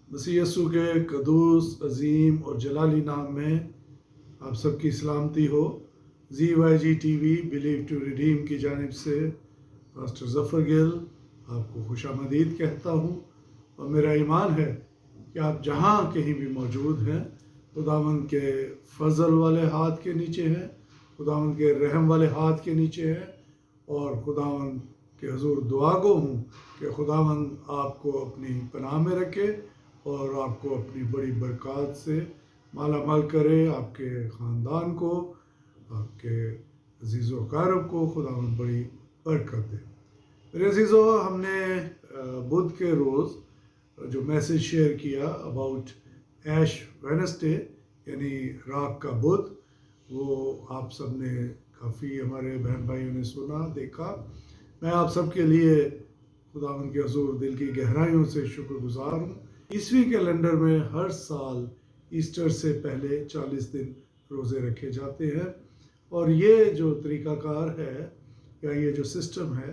मसीह यीशु के कदूस अजीम और जलाली नाम में आप सबकी सलामती हो। ZYG TV believe to redeem की जानिब से पास्टर ज़फ़र गिल आपको खुशामदीद कहता हूँ, और मेरा ईमान है कि आप जहाँ कहीं भी मौजूद हैं, खुदावंद के फजल वाले हाथ के नीचे हैं, खुदावंद के रहम वाले हाथ के नीचे हैं, और खुदावंद के हजूर दुआ गो हूँ कि खुदावंद आपको अपनी पनाह में रखे और आपको अपनी बड़ी बरक़ात से माला माल करे। आपके ख़ानदान को, आपके अज़ीज़ व अक़ारब को खुदावंद बड़ी बरकत दे। मेरे अज़ीज़ों, हमने बुध के रोज़ जो मैसेज शेयर किया अबाउट ऐश वेडनेसडे यानी राख का बुध, वो आप सब ने काफ़ी हमारे बहन भाइयों ने सुना, देखा। मैं आप सब के लिए खुदावंद के हजूर दिल की गहराइयों से शुक्रगुजार हूँ। ईसवी कैलेंडर में हर साल ईस्टर से पहले 40 दिन रोज़े रखे जाते हैं, और ये जो तरीक़ाकार है या ये जो सिस्टम है,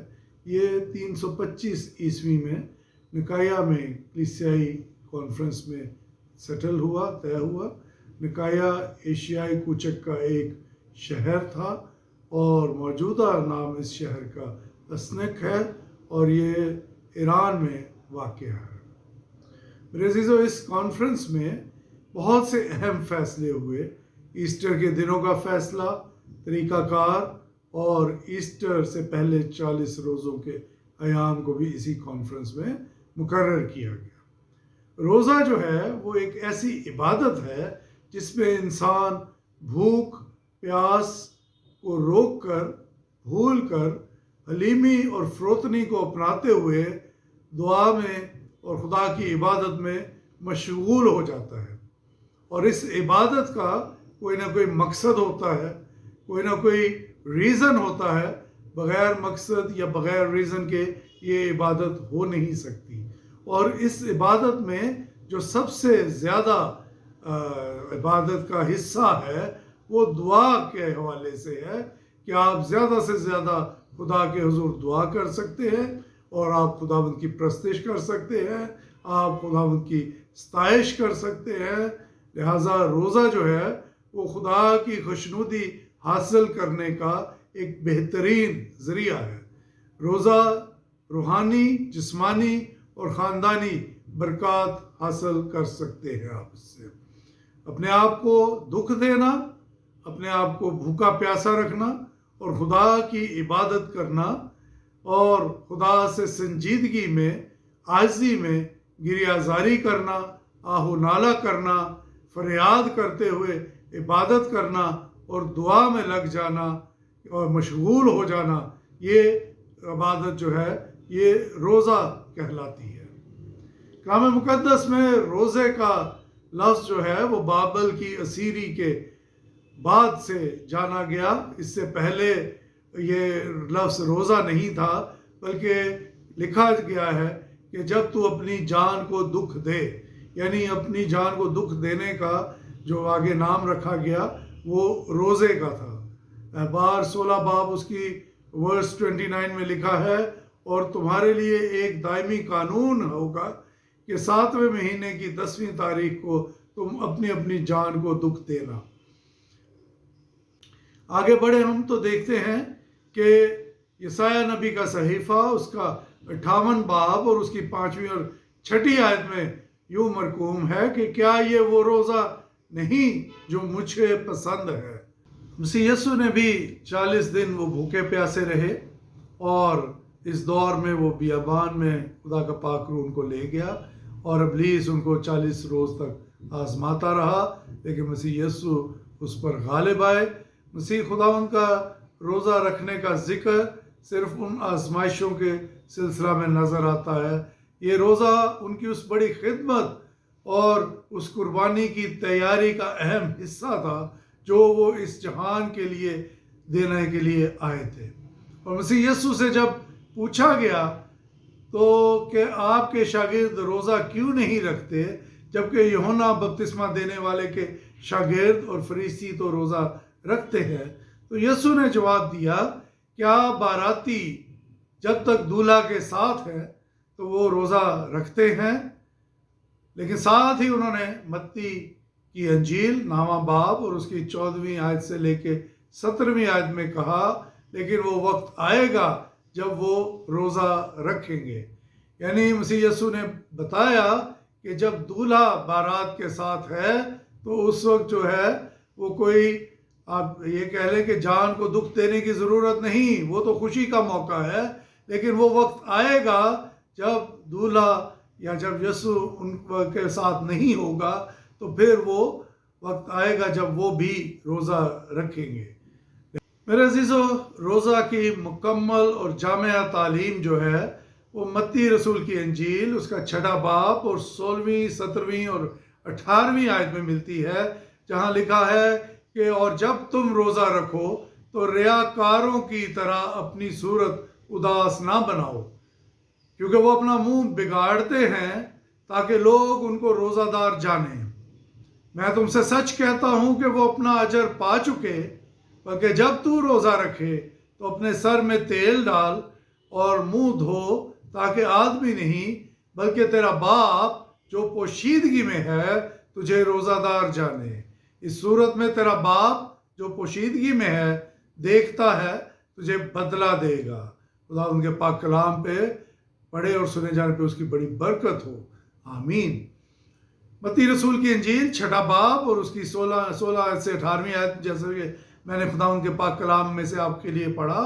ये 325 ईस्वी में निकाया में कलीसियाई कॉन्फ्रेंस में सेटल हुआ, तय हुआ। निकाया एशियाई कूचक का एक शहर था, और मौजूदा नाम इस शहर का अस्नक है, और ये ईरान में वाक़या है। मेरे अज़ीज़ों, इस कॉन्फ्रेंस में बहुत से अहम फ़ैसले हुए। ईस्टर के दिनों का फ़ैसला, तरीक़ाकार, और ईस्टर से पहले 40 रोज़ों के अयाम को भी इसी कॉन्फ्रेंस में मुकर्रर किया गया। रोज़ा जो है वो एक ऐसी इबादत है जिसमें इंसान भूख प्यास को रोक कर, भूल कर, हलीमी और फ़रोतनी को अपनाते हुए दुआ में और खुदा की इबादत में मशगूल हो जाता है। और इस इबादत का कोई ना कोई मकसद होता है, कोई ना कोई रीज़न होता है। बग़ैर मकसद या बग़ैर रीज़न के ये इबादत हो नहीं सकती। और इस इबादत में जो सबसे ज़्यादा इबादत का हिस्सा है वो दुआ के हवाले से है कि आप ज़्यादा से ज़्यादा खुदा के हुज़ूर दुआ कर सकते हैं, और आप खुदावंद की प्रस्तिश कर सकते हैं, आप खुदावंद की सताइश कर सकते हैं। लिहाजा रोज़ा जो है वो खुदा की खुशनुदी हासिल करने का एक बेहतरीन ज़रिया है। रोज़ा रूहानी, जिस्मानी और ख़ानदानी बरक़ात हासिल कर सकते हैं आप इससे। अपने आप को दुख देना, अपने आप को भूखा प्यासा रखना, और खुदा की इबादत करना, और खुदा से संजीदगी में, आज़ी में गिरियाजारी करना, आहू नाला करना, फरियाद करते हुए इबादत करना, और दुआ में लग जाना और मशगूल हो जाना, ये इबादत जो है ये रोज़ा कहलाती है। कलाम मुक़द्दस में रोज़े का लफ्ज़ जो है वो बाबल की असीरी के बाद से जाना गया। इससे पहले ये लफ्ज़ रोज़ा नहीं था, बल्कि लिखा गया है कि जब तू अपनी जान को दुख दे, यानी अपनी जान को दुख देने का जो आगे नाम रखा गया वो रोज़े का था। बार 16 बाब उसकी वर्स 29 में लिखा है, और तुम्हारे लिए एक दायमी कानून होगा कि 7वें महीने की 10वीं तारीख को तुम अपनी अपनी जान को दुख देना। आगे बढ़े हम तो देखते हैं कि यसाया नबी का सहीफ़ा उसका 58 बाब और उसकी 5वीं और 6ठी आयत में यूँ मरकूम है कि क्या ये वो रोज़ा नहीं जो मुझे पसंद है। मसीह यीशु ने भी 40 दिन वो भूखे प्यासे रहे, और इस दौर में वो बियाबान में खुदा का पाक रूह उनको ले गया, और इब्लीस उनको 40 रोज़ तक आजमाता रहा, लेकिन मसीह यीशु उस पर गालिब आए। मसीह खुदावंद का रोज़ा रखने का जिक्र सिर्फ उन आजमाइशों के सिलसिला में नज़र आता है। ये रोज़ा उनकी उस बड़ी खिदमत और उस कुर्बानी की तैयारी का अहम हिस्सा था जो वो इस जहान के लिए देने के लिए आए थे। और मसीह यीशु से जब पूछा गया तो कि आपके शागिर्द रोज़ा क्यों नहीं रखते, जबकि यूहन्ना बपतिस्मा देने वाले के शागिर्द और फरीसी तो रोज़ा रखते हैं, तो यीशु ने जवाब दिया, क्या बाराती जब तक दूल्हा के साथ है तो वो रोज़ा रखते हैं? لیکن ساتھ ہی انہوں نے متی کی انجیل نامہ باب اور اس کی 14ویں آیت سے لے کے 17ویں آیت میں کہا لیکن وہ وقت آئے گا جب وہ روزہ رکھیں گے. یعنی مسیح یسوع نے بتایا کہ جب دولہا بارات کے ساتھ ہے تو اس وقت جو ہے وہ کوئی آپ یہ کہہ لیں کہ جان کو دکھ دینے کی ضرورت نہیں، وہ تو خوشی کا موقع ہے. لیکن وہ وقت آئے گا جب دولہا یا جب یسوع ان کے ساتھ نہیں ہوگا تو پھر وہ وقت آئے گا جب وہ بھی روزہ رکھیں گے. میرے عزیزو، روزہ کی مکمل اور جامعہ تعلیم جو ہے وہ متی رسول کی انجیل اس کا 6 باب اور 16ویں 17ویں اور 18ویں آیت میں ملتی ہے، جہاں لکھا ہے کہ اور جب تم روزہ رکھو تو ریاکاروں کی طرح اپنی صورت اداس نہ بناؤ، کیونکہ وہ اپنا منہ بگاڑتے ہیں تاکہ لوگ ان کو روزہ دار جانیں. میں تم سے سچ کہتا ہوں کہ وہ اپنا اجر پا چکے. بلکہ جب تو روزہ رکھے تو اپنے سر میں تیل ڈال اور منہ دھو تاکہ آدمی نہیں بلکہ تیرا باپ جو پوشیدگی میں ہے تجھے روزہ دار جانے. اس صورت میں تیرا باپ جو پوشیدگی میں ہے دیکھتا ہے تجھے بدلہ دے گا. خدا ان کے پاک کلام پہ پڑھے اور سنے جانے پہ اس کی بڑی برکت ہو. آمین. متی رسول کی انجیل 6 باب اور اس کی 16 آیت سے 18ویں آیت، جیسے کہ میں نے خدا ان کے پاک کلام میں سے آپ کے لیے پڑھا،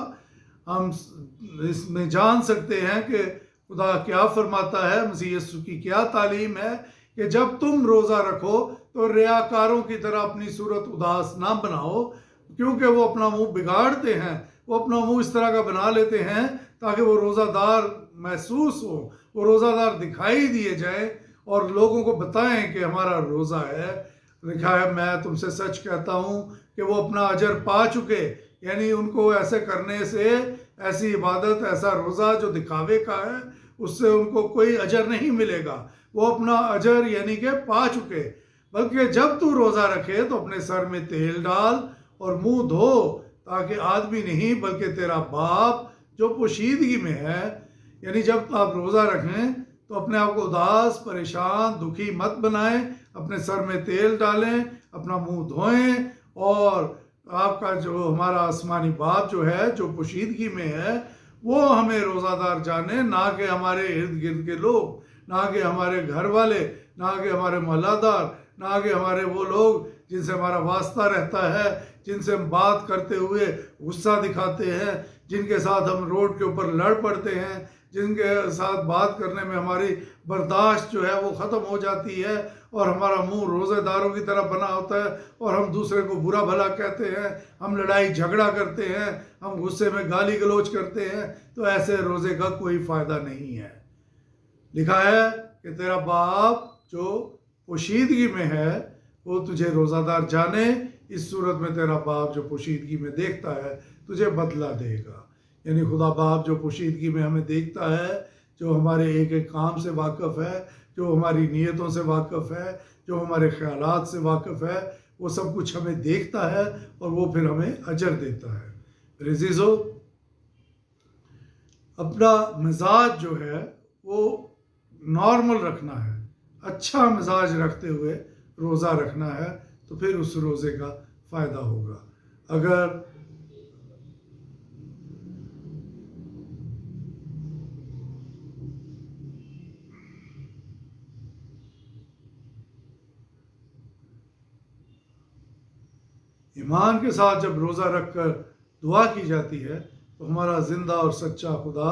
ہم اس میں جان سکتے ہیں کہ خدا کیا فرماتا ہے، مسیح یسوع کی کیا تعلیم ہے کہ جب تم روزہ رکھو تو ریاکاروں کی طرح اپنی صورت اداس نہ بناؤ، کیونکہ وہ اپنا منہ بگاڑتے ہیں. وہ اپنا منہ اس طرح کا بنا لیتے ہیں تاکہ وہ روزہ دار محسوس ہو، وہ روزہ دار دکھائی دیے جائیں اور لوگوں کو بتائیں کہ ہمارا روزہ ہے. لکھا ہے میں تم سے سچ کہتا ہوں کہ وہ اپنا اجر پا چکے. یعنی ان کو ایسے کرنے سے، ایسی عبادت، ایسا روزہ جو دکھاوے کا ہے، اس سے ان کو کوئی اجر نہیں ملے گا. وہ اپنا اجر یعنی کہ پا چکے. بلکہ جب تو روزہ رکھے تو اپنے سر میں تیل ڈال اور منہ دھو تاکہ آدمی نہیں بلکہ تیرا باپ جو پوشیدگی میں ہے. یعنی جب آپ روزہ رکھیں تو اپنے آپ کو اداس، پریشان، دکھی مت بنائیں. اپنے سر میں تیل ڈالیں، اپنا منہ دھوئیں اور آپ کا جو ہمارا آسمانی باپ جو ہے جو پوشیدگی میں ہے وہ ہمیں روزہ دار جانے، نہ کہ ہمارے ارد گرد کے لوگ، نہ کہ ہمارے گھر والے، نہ کہ ہمارے محلہ دار، نہ کہ ہمارے وہ لوگ جن سے ہمارا واسطہ رہتا ہے، جن سے ہم بات کرتے ہوئے غصہ دکھاتے ہیں، جن کے ساتھ ہم روڈ کے اوپر لڑ پڑتے ہیں، جن کے ساتھ بات کرنے میں ہماری برداشت جو ہے وہ ختم ہو جاتی ہے اور ہمارا منہ روزے داروں کی طرح بنا ہوتا ہے اور ہم دوسرے کو برا بھلا کہتے ہیں، ہم لڑائی جھگڑا کرتے ہیں، ہم غصے میں گالی گلوچ کرتے ہیں. تو ایسے روزے کا کوئی فائدہ نہیں ہے. لکھا ہے کہ تیرا باپ جو پوشیدگی میں ہے وہ تجھے روزہ دار جانے. اس صورت میں تیرا باپ جو پوشیدگی میں دیکھتا ہے تجھے بدلہ دے گا. یعنی خدا باپ جو پوشیدگی میں ہمیں دیکھتا ہے، جو ہمارے ایک ایک کام سے واقف ہے، جو ہماری نیتوں سے واقف ہے، جو ہمارے خیالات سے واقف ہے، وہ سب کچھ ہمیں دیکھتا ہے اور وہ پھر ہمیں اجر دیتا ہے. میرے عزیزو، اپنا مزاج جو ہے وہ نارمل رکھنا ہے، اچھا مزاج رکھتے ہوئے روزہ رکھنا ہے تو پھر اس روزے کا فائدہ ہوگا. اگر ایمان کے ساتھ جب روزہ رکھ کر دعا کی جاتی ہے تو ہمارا زندہ اور سچا خدا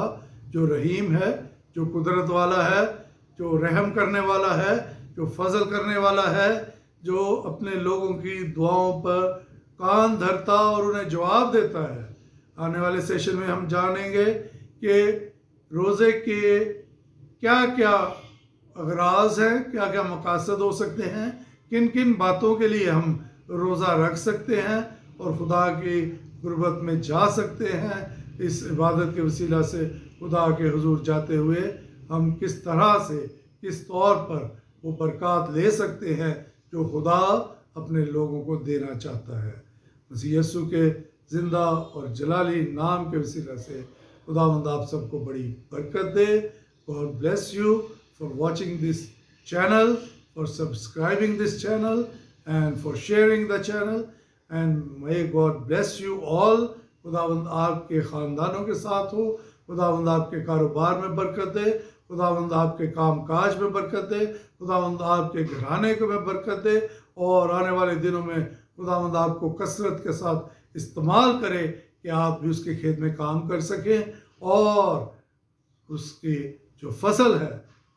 جو رحیم ہے، جو قدرت والا ہے، جو رحم کرنے والا ہے، جو فضل کرنے والا ہے، جو اپنے لوگوں کی دعاؤں پر کان دھرتا اور انہیں جواب دیتا ہے. آنے والے سیشن میں ہم جانیں گے کہ روزے کے کیا کیا اغراض ہیں، کیا کیا مقاصد ہو سکتے ہیں، کن کن باتوں کے لیے ہم روزہ رکھ سکتے ہیں اور خدا کی قربت میں جا سکتے ہیں. اس عبادت کے وسیلہ سے خدا کے حضور جاتے ہوئے ہم کس طرح سے، کس طور پر وہ برکات لے سکتے ہیں جو خدا اپنے لوگوں کو دینا چاہتا ہے. مسیح یسوع کے زندہ اور جلالی نام کے وسیلہ سے خداوند آپ سب کو بڑی برکت دے. God bless you for watching this channel. for subscribing this channel and for sharing the channel. And may God bless you all. खुदावंद आपके ख़ानदानों के साथ हो, खुदावंद आपके कारोबार में बरकत दे, खुदावंद आपके काम काज में बरकत दे, खुदावंद आपके घराने को में बरकत दे, और आने वाले दिनों में खुदावंद आपको कसरत के साथ इस्तेमाल करे कि आप भी उसके खेत में काम कर सकें, और उसकी जो फसल है,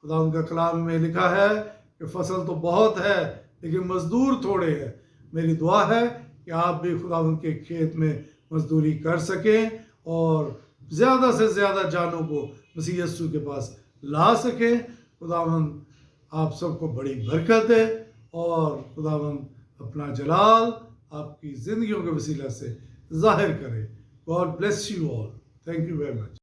खुदावंद का कलाम में लिखा है कि फसल तो बहुत है लेकिन मज़दूर थोड़े हैं। मेरी दुआ है कि आप भी खुदावंद के खेत में मजदूरी कर सकें और ज़्यादा से ज़्यादा जानों को मसीह यीशु के पास ला सकें। खुदावंद आप सबको बड़ी बरकत दे और खुदावंद अपना जलाल आपकी ज़िंदगियों के वसीला से ज़ाहिर करे। God bless you all. Thank you very much.